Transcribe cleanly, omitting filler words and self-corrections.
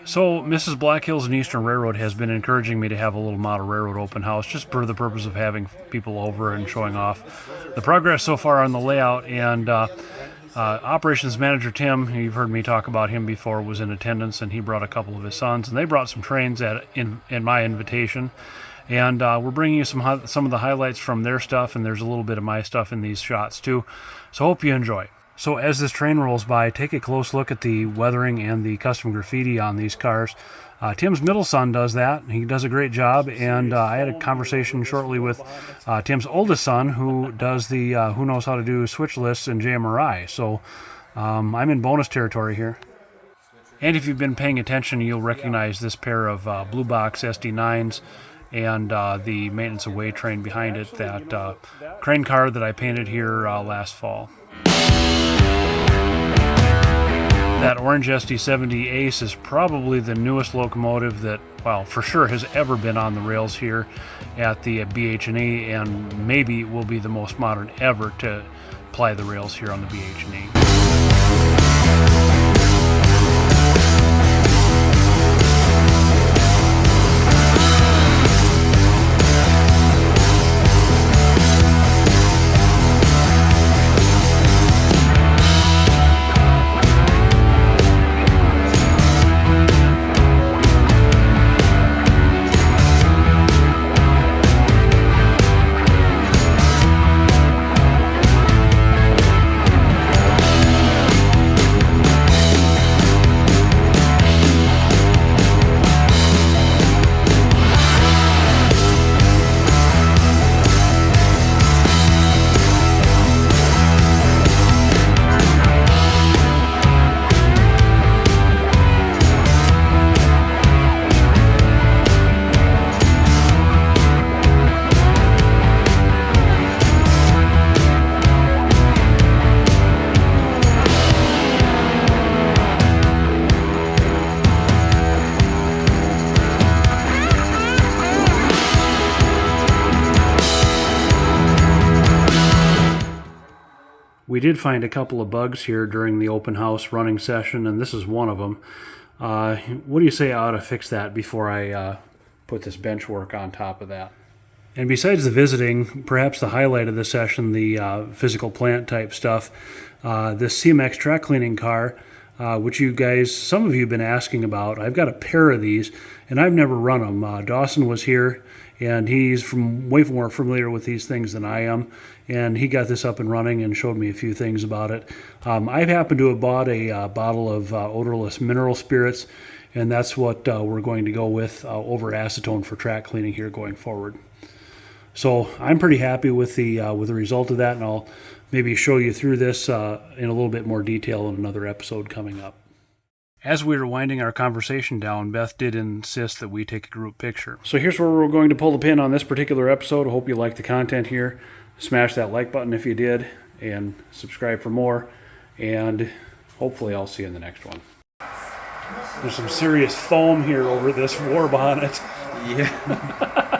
So Mrs. Blackhills and Eastern Railroad has been encouraging me to have a little model railroad open house just for the purpose of having people over and showing off the progress so far on the layout. And operations manager Tim, you've heard me talk about him before, was in attendance, and he brought a couple of his sons, and they brought some trains in my invitation. And we're bringing you some of the highlights from their stuff, and there's a little bit of my stuff in these shots too. So hope you enjoy. So as this train rolls by, take a close look at the weathering and the custom graffiti on these cars. Tim's middle son does that. He does a great job, and I had a conversation shortly with Tim's oldest son, who does the who knows how to do switch lists in JMRI. So I'm in bonus territory here. And if you've been paying attention, you'll recognize this pair of Blue Box SD9s and the maintenance away train behind it, that crane car that I painted here last fall. That orange SD70ACE is probably the newest locomotive that, well, for sure has ever been on the rails here at the BH&E, and maybe will be the most modern ever to ply the rails here on the BH&E. We did find a couple of bugs here during the open house running session, and this is one of them. What do you say I ought to fix that before I put this bench work on top of that? And besides the visiting, perhaps the highlight of the session, the physical plant type stuff, this CMX track cleaning car, which you guys, some of you have been asking about. I've got a pair of these, and I've never run them. Dawson was here, and he's way more familiar with these things than I am, and he got this up and running and showed me a few things about it. I happen to have bought a bottle of odorless mineral spirits, and that's what we're going to go with over acetone for track cleaning here going forward. So I'm pretty happy with the result of that, and I'll maybe show you through this in a little bit more detail in another episode coming up. As we were winding our conversation down, Beth did insist that we take a group picture. So here's where we're going to pull the pin on this particular episode. I hope you like the content here. Smash that like button if you did, and subscribe for more, and hopefully I'll see you in the next one. There's some serious foam here over this warbonnet. Yeah.